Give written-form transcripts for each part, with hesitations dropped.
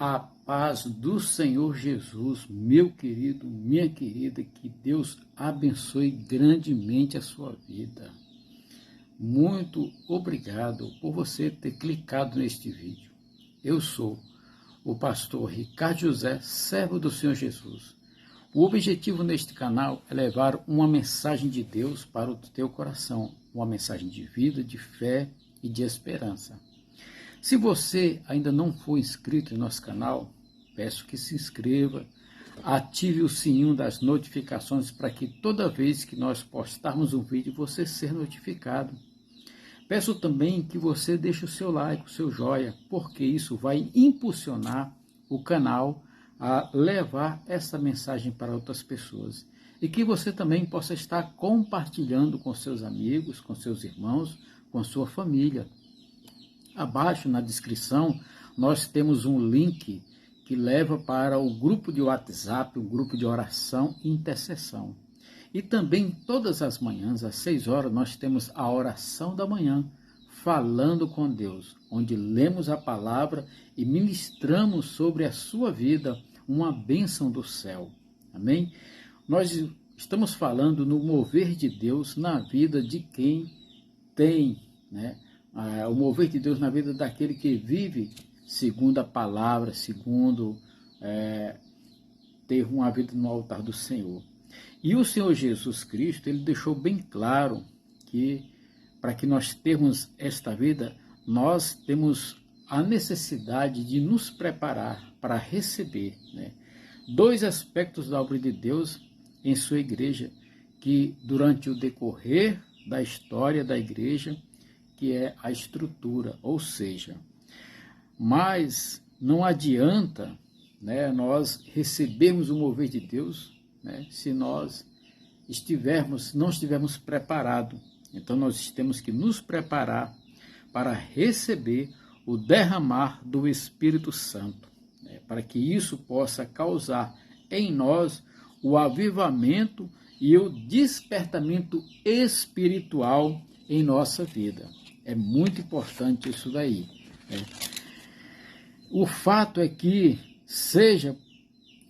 A paz do Senhor Jesus, meu querido, minha querida, que Deus abençoe grandemente a sua vida. Muito obrigado por você ter clicado neste vídeo. Eu sou o pastor Ricardo José, servo do Senhor Jesus. O objetivo neste canal é levar uma mensagem de Deus para o teu coração, uma mensagem de vida, de fé e de esperança. Se você ainda não for inscrito em nosso canal, peço que se inscreva, ative o sininho das notificações para que toda vez que nós postarmos um vídeo você seja notificado. Peço também que você deixe o seu like, o seu joinha, porque isso vai impulsionar o canal a levar essa mensagem para outras pessoas. E que você também possa estar compartilhando com seus amigos, com seus irmãos, com sua família. Abaixo na descrição nós temos um link que leva para o grupo de WhatsApp, o grupo de oração e intercessão. E também todas as manhãs, às 6 horas, nós temos a oração da manhã, falando com Deus, onde lemos a palavra e ministramos sobre a sua vida uma bênção do céu. Amém? Nós estamos falando no mover de Deus na vida de quem tem, o mover de Deus na vida daquele que vive segundo a palavra, segundo ter uma vida no altar do Senhor. E o Senhor Jesus Cristo, ele deixou bem claro que para que nós termos esta vida, nós temos a necessidade de nos preparar para receber, dois aspectos da obra de Deus em sua igreja, que durante o decorrer da história da igreja, que é a estrutura, ou seja, mas não adianta nós recebermos o mover de Deus se nós não estivermos preparados. Então nós temos que nos preparar para receber o derramar do Espírito Santo, para que isso possa causar em nós o avivamento e o despertamento espiritual em nossa vida. É muito importante isso daí. O fato é que, seja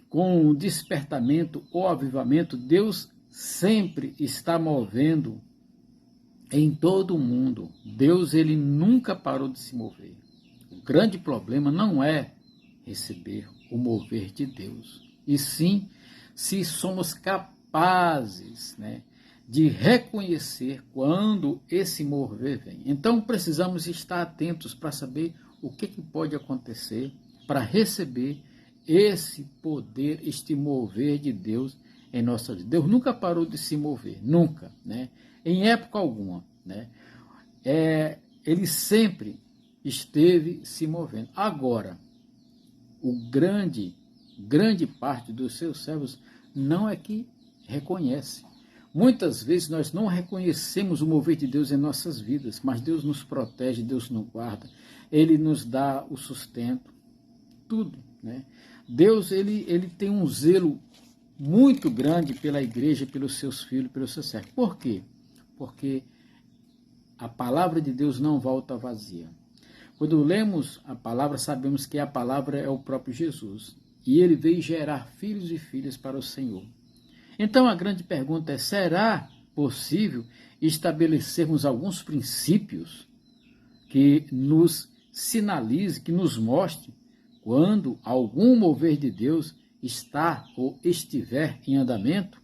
com o despertamento ou avivamento, Deus sempre está movendo em todo o mundo. Deus, ele nunca parou de se mover. O grande problema não é receber o mover de Deus, e sim se somos capazes, de reconhecer quando esse mover vem. Então precisamos estar atentos para saber o que pode acontecer para receber esse poder, este mover de Deus em nossa vida. Deus nunca parou de se mover, nunca, em época alguma, ele sempre esteve se movendo. Agora, o grande parte dos seus servos não é que reconhece. Muitas vezes nós não reconhecemos o mover de Deus em nossas vidas, mas Deus nos protege, Deus nos guarda, ele nos dá o sustento, tudo, Deus, ele tem um zelo muito grande pela igreja, pelos seus filhos, pelos seus servos. Por quê? Porque a palavra de Deus não volta vazia. Quando lemos a palavra, sabemos que a palavra é o próprio Jesus, e ele veio gerar filhos e filhas para o Senhor. Então a grande pergunta é: será possível estabelecermos alguns princípios que nos sinalize, que nos mostre quando algum mover de Deus está ou estiver em andamento?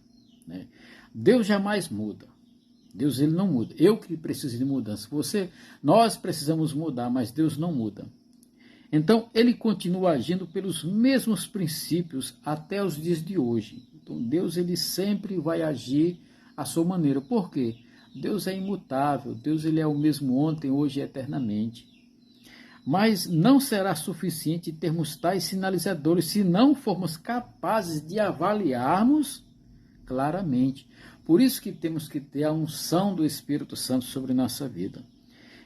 Deus jamais muda. Deus, ele não muda. Eu que preciso de mudança. Nós precisamos mudar, mas Deus não muda. Então, ele continua agindo pelos mesmos princípios até os dias de hoje. Então, Deus, ele sempre vai agir à sua maneira. Por quê? Deus é imutável. Deus, ele é o mesmo ontem, hoje e eternamente. Mas não será suficiente termos tais sinalizadores se não formos capazes de avaliarmos claramente. Por isso que temos que ter a unção do Espírito Santo sobre nossa vida.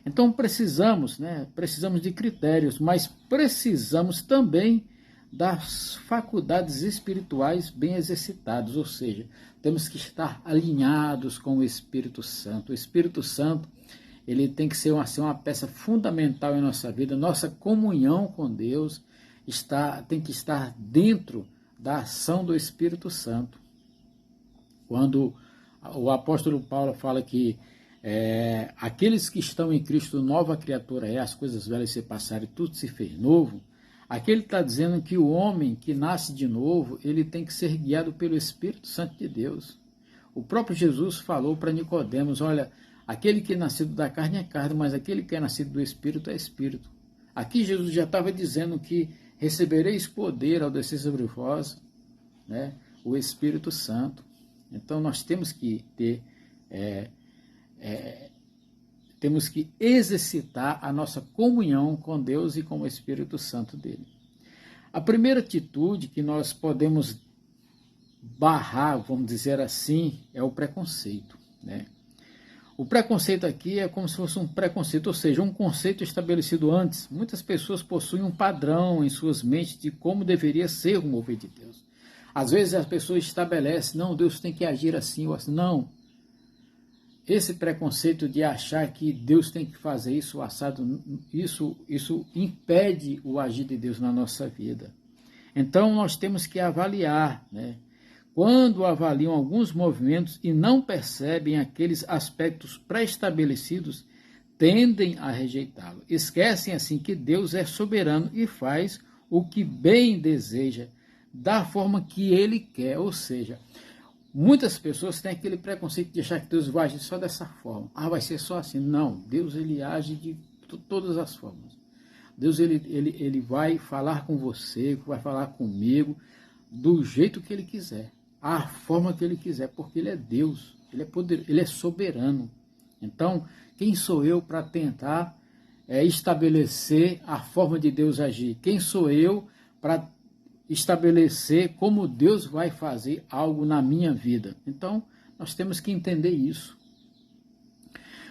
Então precisamos de critérios, mas precisamos também das faculdades espirituais bem exercitadas, ou seja, temos que estar alinhados com o Espírito Santo. O Espírito Santo, ele tem que ser uma peça fundamental em nossa vida, nossa comunhão com Deus, tem que estar dentro da ação do Espírito Santo. Quando o apóstolo Paulo fala que aqueles que estão em Cristo, nova criatura as coisas velhas se passaram e tudo se fez novo, aqui ele está dizendo que o homem que nasce de novo, ele tem que ser guiado pelo Espírito Santo de Deus. O próprio Jesus falou para Nicodemos, olha, aquele que é nascido da carne é carne, mas aquele que é nascido do Espírito é Espírito. Aqui Jesus já estava dizendo que recebereis poder ao descer sobre vós, né, o Espírito Santo. Então nós temos que ter, temos que exercitar a nossa comunhão com Deus e com o Espírito Santo dele. A primeira atitude que nós podemos barrar, vamos dizer assim, é o preconceito, né? O preconceito aqui é como se fosse um preconceito, ou seja, um conceito estabelecido antes. Muitas pessoas possuem um padrão em suas mentes de como deveria ser o mover de Deus. Às vezes as pessoas estabelecem, não, Deus tem que agir assim ou assim. Não. Esse preconceito de achar que Deus tem que fazer isso ou assado, isso impede o agir de Deus na nossa vida. Então nós temos que avaliar, né? Quando avaliam alguns movimentos e não percebem aqueles aspectos pré-estabelecidos, tendem a rejeitá-lo. Esquecem assim que Deus é soberano e faz o que bem deseja, da forma que ele quer. Ou seja, muitas pessoas têm aquele preconceito de achar que Deus vai agir só dessa forma. Vai ser só assim. Não, Deus ele age de todas as formas. Deus ele vai falar com você, vai falar comigo, do jeito que ele quiser, a forma que ele quiser, porque ele é Deus, ele é poderoso, ele é soberano. Então, quem sou eu para tentar estabelecer a forma de Deus agir? Quem sou eu para estabelecer como Deus vai fazer algo na minha vida? Então, nós temos que entender isso.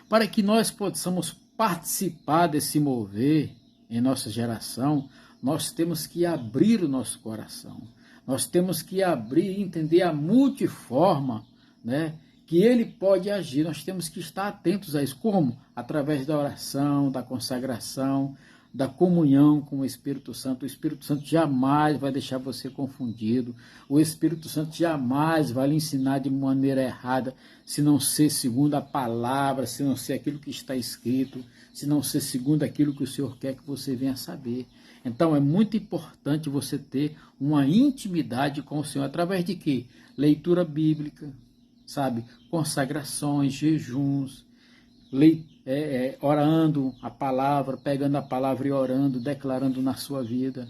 Para que nós possamos participar desse mover em nossa geração, nós temos que abrir o nosso coração. Nós temos que abrir e entender a multiforma, né, que ele pode agir. Nós temos que estar atentos a isso. Como? Através da oração, da consagração, da comunhão com o Espírito Santo. O Espírito Santo jamais vai deixar você confundido. O Espírito Santo jamais vai lhe ensinar de maneira errada, se não ser segundo a palavra, se não ser aquilo que está escrito, se não ser segundo aquilo que o Senhor quer que você venha saber. Então é muito importante você ter uma intimidade com o Senhor, através de quê? Leitura bíblica, sabe? Consagrações, jejuns, orando a palavra, pegando a palavra e orando, declarando na sua vida.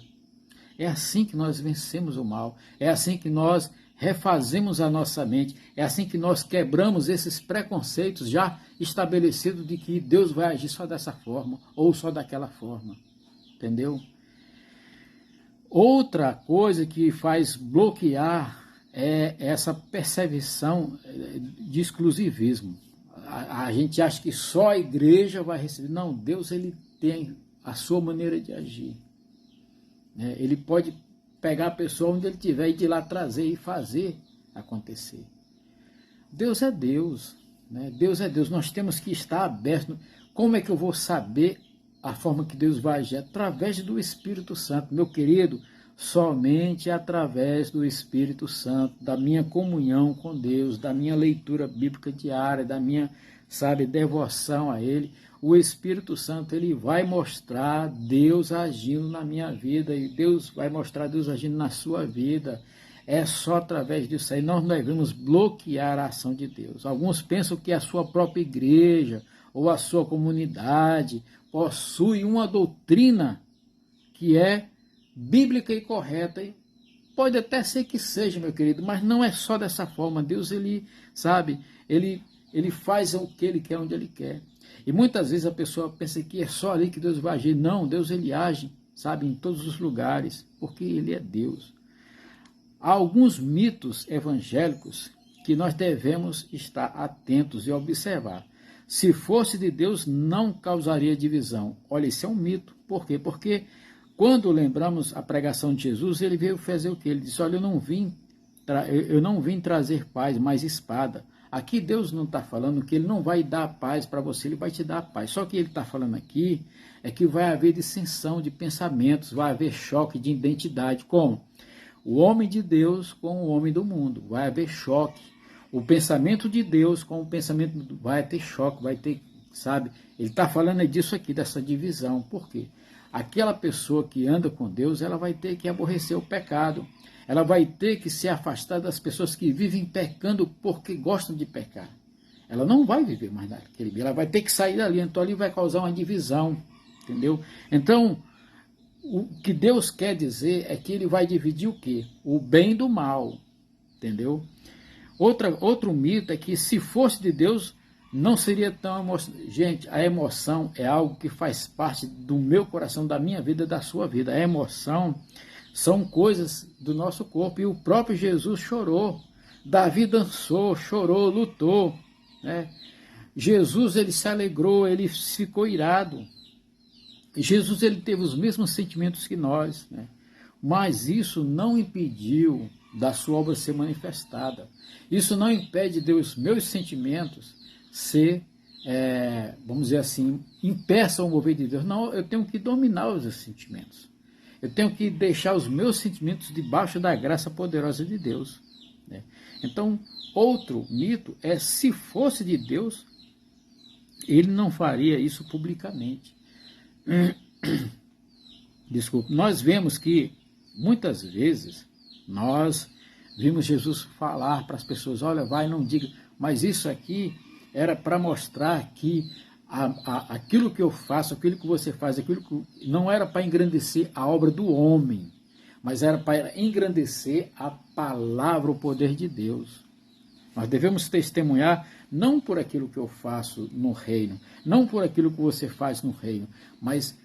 É assim que nós vencemos o mal, é assim que nós refazemos a nossa mente, é assim que nós quebramos esses preconceitos já estabelecidos de que Deus vai agir só dessa forma ou só daquela forma, entendeu? Outra coisa que faz bloquear é essa percepção de exclusivismo. A gente acha que só a igreja vai receber. Não, Deus ele tem a sua maneira de agir. Ele pode pegar a pessoa onde ele estiver e de lá trazer e fazer acontecer. Deus é Deus. Né? Deus é Deus. Nós temos que estar abertos. Como é que eu vou saber a forma que Deus vai agir? Através do Espírito Santo, meu querido, somente através do Espírito Santo, da minha comunhão com Deus, da minha leitura bíblica diária, da minha, devoção a Ele, o Espírito Santo ele vai mostrar Deus agindo na minha vida e Deus vai mostrar Deus agindo na sua vida. É só através disso aí nós devemos bloquear a ação de Deus. Alguns pensam que a sua própria igreja ou a sua comunidade possui uma doutrina que é bíblica e correta. E pode até ser que seja, meu querido, mas não é só dessa forma. Deus, ele faz o que ele quer, onde ele quer. E muitas vezes a pessoa pensa que é só ali que Deus vai agir. Não, Deus ele age, em todos os lugares, porque ele é Deus. Há alguns mitos evangélicos que nós devemos estar atentos e observar. Se fosse de Deus, não causaria divisão. Olha, isso é um mito. Por quê? Porque quando lembramos a pregação de Jesus, ele veio fazer o quê? Ele disse, olha, eu não vim trazer paz, mas espada. Aqui Deus não está falando que Ele não vai dar a paz para você, Ele vai te dar a paz. Só que Ele está falando aqui é que vai haver dissensão de pensamentos, vai haver choque de identidade com o homem de Deus com o homem do mundo. Vai haver choque. O pensamento de Deus com o pensamento do mundo. Vai ter choque, vai ter, sabe? Ele está falando disso aqui, dessa divisão. Por quê? Aquela pessoa que anda com Deus, ela vai ter que aborrecer o pecado. Ela vai ter que se afastar das pessoas que vivem pecando porque gostam de pecar. Ela não vai viver mais naquele meio, ela vai ter que sair dali, então ali vai causar uma divisão, entendeu? Então, o que Deus quer dizer é que Ele vai dividir o quê? O bem do mal, entendeu? Outro mito é que se fosse de Deus, não seria tão emocionante. Gente, a emoção é algo que faz parte do meu coração, da minha vida, da sua vida. A emoção são coisas do nosso corpo, e o próprio Jesus chorou, Davi dançou, chorou, lutou, né? Jesus, ele se alegrou, ele ficou irado. Jesus, ele teve os mesmos sentimentos que nós, né? Mas isso não impediu da sua obra ser manifestada. Isso não impede de os meus sentimentos ser, vamos dizer assim, impeçam o mover de Deus. Não, eu tenho que dominar os sentimentos. Eu tenho que deixar os meus sentimentos debaixo da graça poderosa de Deus, né? Então, outro mito é, se fosse de Deus, Ele não faria isso publicamente. Desculpe, nós vemos que, muitas vezes, nós vimos Jesus falar para as pessoas, olha, vai, não diga, mas isso aqui era para mostrar que aquilo que eu faço, aquilo que você faz, aquilo que não era para engrandecer a obra do homem, mas era para engrandecer a palavra, o poder de Deus. Nós devemos testemunhar não por aquilo que eu faço no reino, não por aquilo que você faz no reino, mas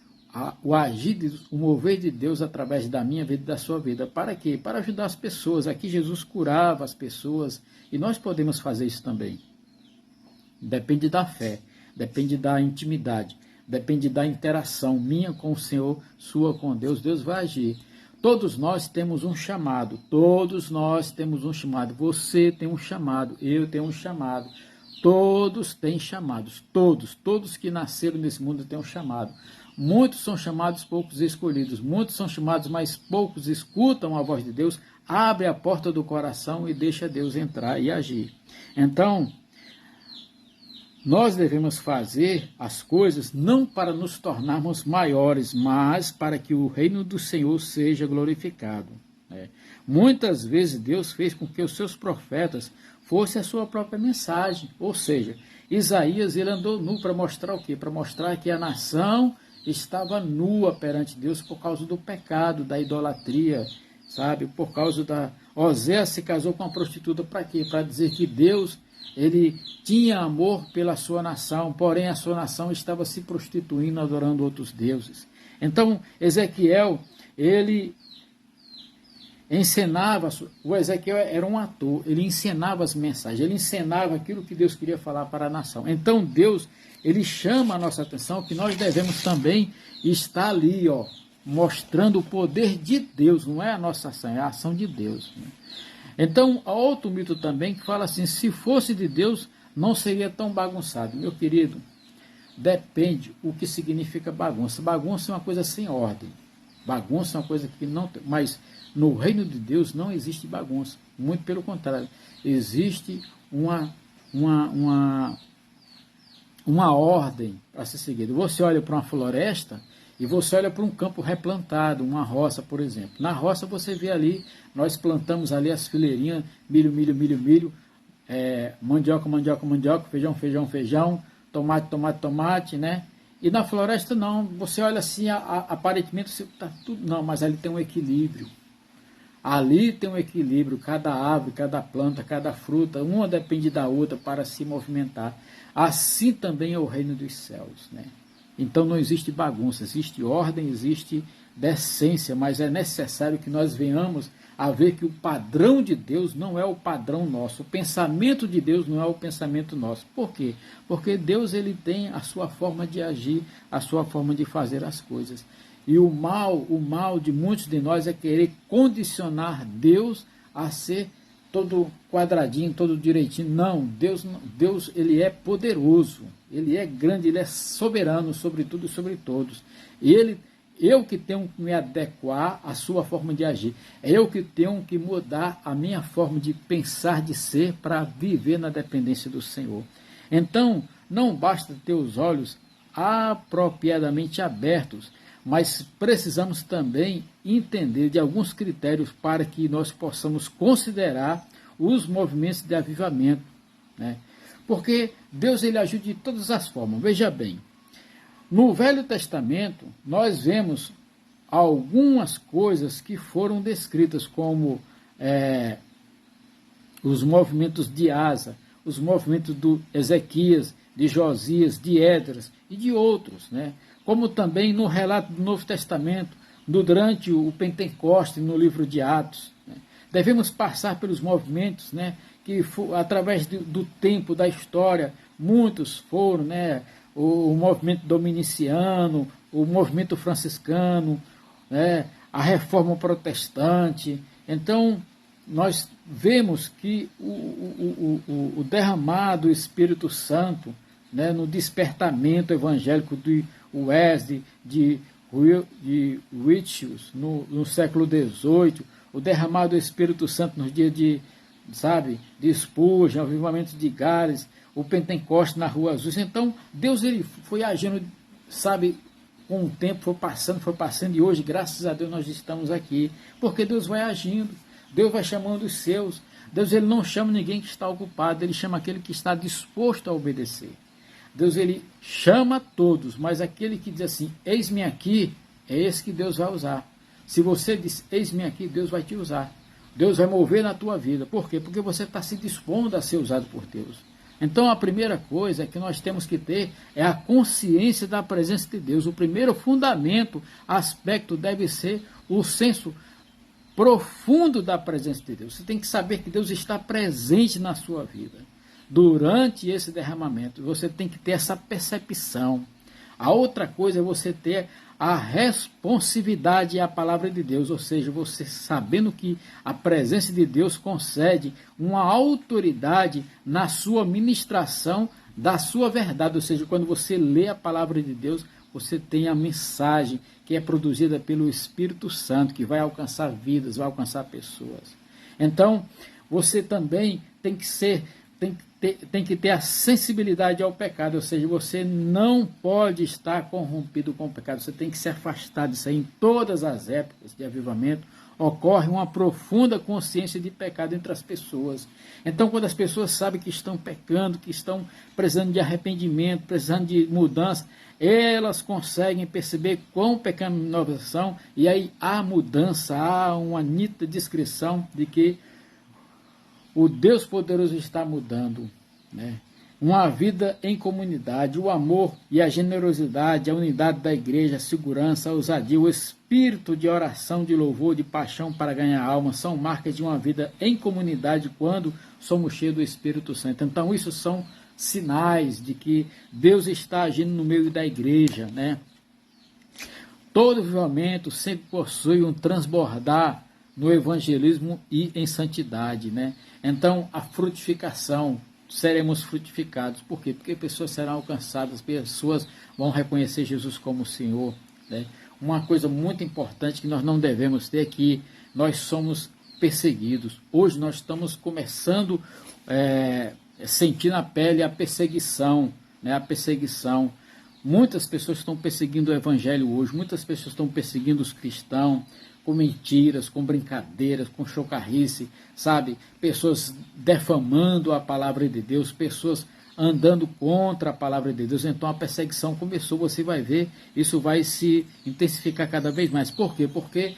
o agir, o mover de Deus através da minha vida e da sua vida. Para quê? Para ajudar as pessoas. Aqui Jesus curava as pessoas e nós podemos fazer isso também. Depende da fé. Depende da intimidade, depende da interação minha com o Senhor, sua com Deus. Deus vai agir. Todos nós temos um chamado, todos nós temos um chamado. Você tem um chamado, eu tenho um chamado. Todos têm chamados, todos que nasceram nesse mundo têm um chamado. Muitos são chamados, poucos escolhidos. Muitos são chamados, mas poucos escutam a voz de Deus, abre a porta do coração e deixa Deus entrar e agir. Então, nós devemos fazer as coisas não para nos tornarmos maiores, mas para que o reino do Senhor seja glorificado, né? Muitas vezes Deus fez com que os seus profetas fossem a sua própria mensagem, ou seja, Isaías ele andou nu para mostrar o quê? Para mostrar que a nação estava nua perante Deus por causa do pecado, da idolatria, sabe? Por causa da... Oséias se casou com uma prostituta para quê? Para dizer que Deus... ele tinha amor pela sua nação, porém a sua nação estava se prostituindo, adorando outros deuses. Então, Ezequiel, ele encenava, o Ezequiel era um ator, ele encenava as mensagens, ele encenava aquilo que Deus queria falar para a nação. Então, Deus, ele chama a nossa atenção que nós devemos também estar ali, ó, mostrando o poder de Deus, não é a nossa ação, é a ação de Deus, né? Então, há outro mito também que fala assim, se fosse de Deus, não seria tão bagunçado. Meu querido, depende o que significa bagunça. Bagunça é uma coisa sem ordem. Bagunça é uma coisa que não tem... Mas no reino de Deus não existe bagunça. Muito pelo contrário. Existe uma ordem para ser seguida. Você olha para uma floresta... e você olha para um campo replantado, uma roça, por exemplo. Na roça você vê ali, nós plantamos ali as fileirinhas, milho, milho, milho, milho, mandioca, mandioca, mandioca, feijão, feijão, feijão, tomate, tomate, tomate, né? E na floresta não, você olha assim, aparentemente você tá tudo, não, mas ali tem um equilíbrio. Ali tem um equilíbrio, cada árvore, cada planta, cada fruta, uma depende da outra para se movimentar. Assim também é o reino dos céus, né? Então não existe bagunça, existe ordem, existe decência, mas é necessário que nós venhamos a ver que o padrão de Deus não é o padrão nosso, o pensamento de Deus não é o pensamento nosso. Por quê? Porque Deus ele tem a sua forma de agir, a sua forma de fazer as coisas. E o mal de muitos de nós é querer condicionar Deus a ser todo quadradinho, todo direitinho. Não, Deus ele é poderoso, ele é grande, ele é soberano sobre tudo e sobre todos. Eu que tenho que me adequar à sua forma de agir. É eu que tenho que mudar a minha forma de pensar, de ser, para viver na dependência do Senhor. Então, não basta ter os olhos apropriadamente abertos, mas precisamos também entender de alguns critérios para que nós possamos considerar os movimentos de avivamento, né? Porque Deus ele ajuda de todas as formas. Veja bem, no Velho Testamento nós vemos algumas coisas que foram descritas como os movimentos de Asa, os movimentos do Ezequias, de Josias, de Esdras e de outros, né? Como também no relato do Novo Testamento, durante o Pentecoste, no livro de Atos, né? Devemos passar pelos movimentos, né? Que através do tempo, da história, muitos foram, né? O movimento dominiciano, o movimento franciscano, né? A reforma protestante. Então, nós vemos que o derramado Espírito Santo, né, no despertamento evangélico de Wesley, de Whitfield, no século XVIII, o derramado do Espírito Santo nos dias de Spurgeon, o avivamento de Gales, o Pentecoste na Rua Azul. Então, Deus ele foi agindo, com o tempo foi passando, e hoje, graças a Deus, nós estamos aqui, porque Deus vai agindo, Deus vai chamando os seus. Deus ele não chama ninguém que está ocupado, ele chama aquele que está disposto a obedecer. Deus ele chama todos, mas aquele que diz assim, eis-me aqui, é esse que Deus vai usar. Se você diz, eis-me aqui, Deus vai te usar. Deus vai mover na tua vida. Por quê? Porque você está se dispondo a ser usado por Deus. Então a primeira coisa que nós temos que ter é a consciência da presença de Deus. O primeiro fundamento, aspecto deve ser o senso profundo da presença de Deus. Você tem que saber que Deus está presente na sua vida. Durante esse derramamento, você tem que ter essa percepção. A outra coisa é você ter a responsividade à palavra de Deus, ou seja, você sabendo que a presença de Deus concede uma autoridade na sua ministração da sua verdade, ou seja, quando você lê a palavra de Deus, você tem a mensagem que é produzida pelo Espírito Santo, que vai alcançar vidas, vai alcançar pessoas. Então, você também tem que ter a sensibilidade ao pecado, ou seja, você não pode estar corrompido com o pecado, você tem que se afastar disso aí. Em todas as épocas de avivamento, ocorre uma profunda consciência de pecado entre as pessoas. Então, quando as pessoas sabem que estão pecando, que estão precisando de arrependimento, precisando de mudança, elas conseguem perceber quão pecaminosas são, e aí há mudança, há uma nítida descrição de que o Deus poderoso está mudando, né? Uma vida em comunidade, o amor e a generosidade, a unidade da igreja, a segurança, a ousadia, o espírito de oração, de louvor, de paixão para ganhar alma, são marcas de uma vida em comunidade quando somos cheios do Espírito Santo. Então, isso são sinais de que Deus está agindo no meio da igreja, né? Todo avivamento sempre possui um transbordar no evangelismo e em santidade, né? Então, a frutificação, seremos frutificados. Por quê? Porque pessoas serão alcançadas, pessoas vão reconhecer Jesus como Senhor, né? Uma coisa muito importante que nós não devemos ter é que nós somos perseguidos. Hoje nós estamos começando a sentir na pele a perseguição, né? A perseguição. Muitas pessoas estão perseguindo o evangelho hoje, muitas pessoas estão perseguindo os cristãos, com mentiras, com brincadeiras, com chocarrice, sabe? Pessoas defamando a palavra de Deus, pessoas andando contra a palavra de Deus. Então a perseguição começou, você vai ver, isso vai se intensificar cada vez mais. Por quê? Porque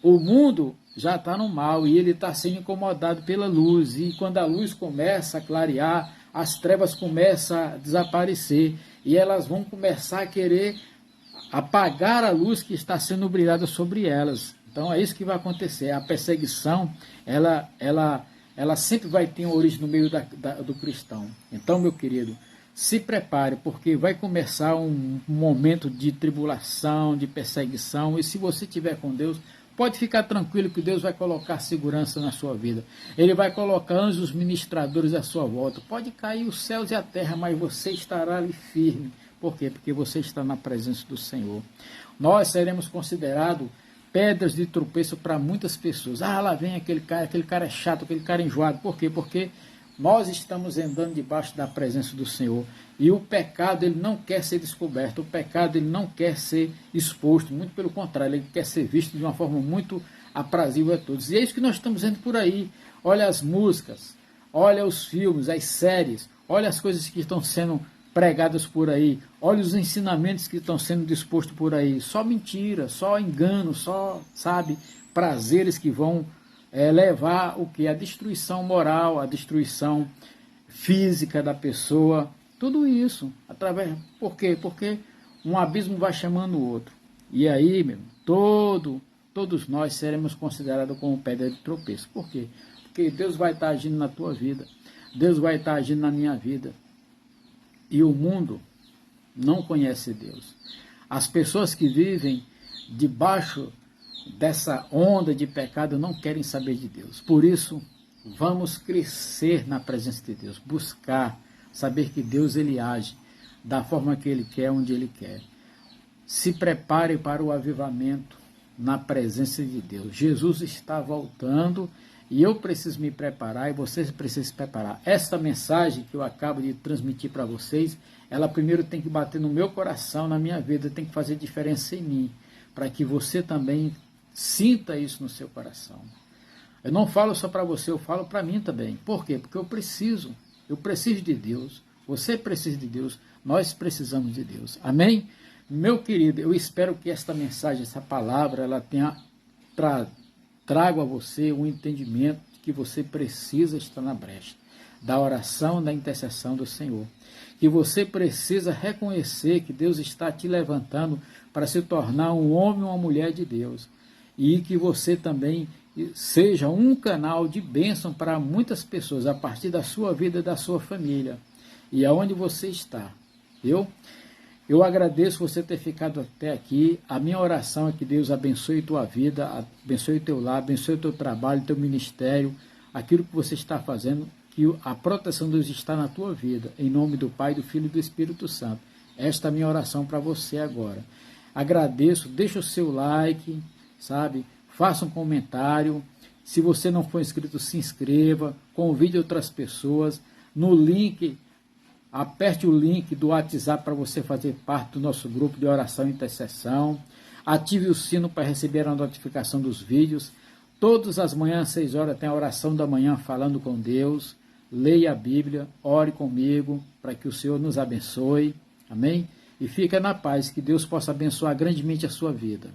o mundo já está no mal e ele está sendo incomodado pela luz. E quando a luz começa a clarear, as trevas começam a desaparecer e elas vão começar a querer apagar a luz que está sendo brilhada sobre elas. Então é isso que vai acontecer. A perseguição, ela sempre vai ter uma origem no meio do cristão. Então, meu querido, se prepare, porque vai começar um momento de tribulação, de perseguição, e se você estiver com Deus, Pode ficar tranquilo que Deus vai colocar segurança na sua vida. Ele vai colocar anjos ministradores à sua volta. Pode cair os céus e a terra, mas você estará ali firme. Por quê? Porque você está na presença do Senhor. Nós seremos considerados pedras de tropeço para muitas pessoas. Ah, lá vem aquele cara é chato, aquele cara é enjoado. Por quê? Porque nós estamos andando debaixo da presença do Senhor. E o pecado, ele não quer ser descoberto. O pecado, ele não quer ser exposto. Muito pelo contrário, ele quer ser visto de uma forma muito aprazível a todos. E é isso que nós estamos vendo por aí. Olha as músicas, olha os filmes, as séries, olha as coisas que estão sendo pregadas por aí, olha os ensinamentos que estão sendo dispostos por aí. Só mentira, só engano, só, sabe, prazeres que vão levar o que? A destruição moral, a destruição física da pessoa, tudo isso, através, por quê? Porque um abismo vai chamando o outro, e aí, meu, todos nós seremos considerados como pedra de tropeço. Por quê? Porque Deus vai estar agindo na tua vida, Deus vai estar agindo na minha vida, e o mundo não conhece Deus. As pessoas que vivem debaixo dessa onda de pecado não querem saber de Deus. Por isso, vamos crescer na presença de Deus, buscar saber que Deus, ele age da forma que ele quer, onde ele quer. Se prepare para o avivamento na presença de Deus. Jesus está voltando e eu preciso me preparar e vocês precisam se preparar. Esta mensagem que eu acabo de transmitir para vocês, ela primeiro tem que bater no meu coração, na minha vida, tem que fazer diferença em mim, para que você também sinta isso no seu coração. Eu não falo só para você, eu falo para mim também. Por quê? Porque eu preciso de Deus, você precisa de Deus, nós precisamos de Deus. Amém? Meu querido, eu espero que esta mensagem, essa palavra, ela tenha trago a você um entendimento de que você precisa estar na brecha da oração, da intercessão do Senhor. Que você precisa reconhecer que Deus está te levantando para se tornar um homem ou uma mulher de Deus. E que você também seja um canal de bênção para muitas pessoas, a partir da sua vida e da sua família. E aonde você está. Eu agradeço você ter ficado até aqui. A minha oração é que Deus abençoe tua vida, abençoe teu lar, abençoe teu trabalho, teu ministério, aquilo que você está fazendo, que a proteção de Deus está na tua vida. Em nome do Pai, do Filho e do Espírito Santo. Esta é a minha oração para você agora. Agradeço, deixa o seu like, sabe? Faça um comentário. Se você não for inscrito, se inscreva, convide outras pessoas. No link, aperte o link do WhatsApp para você fazer parte do nosso grupo de oração e intercessão. Ative o sino para receber a notificação dos vídeos. Todas as manhãs, às 6 horas, tem a oração da manhã falando com Deus. Leia a Bíblia, ore comigo para que o Senhor nos abençoe. Amém? E fica na paz, que Deus possa abençoar grandemente a sua vida.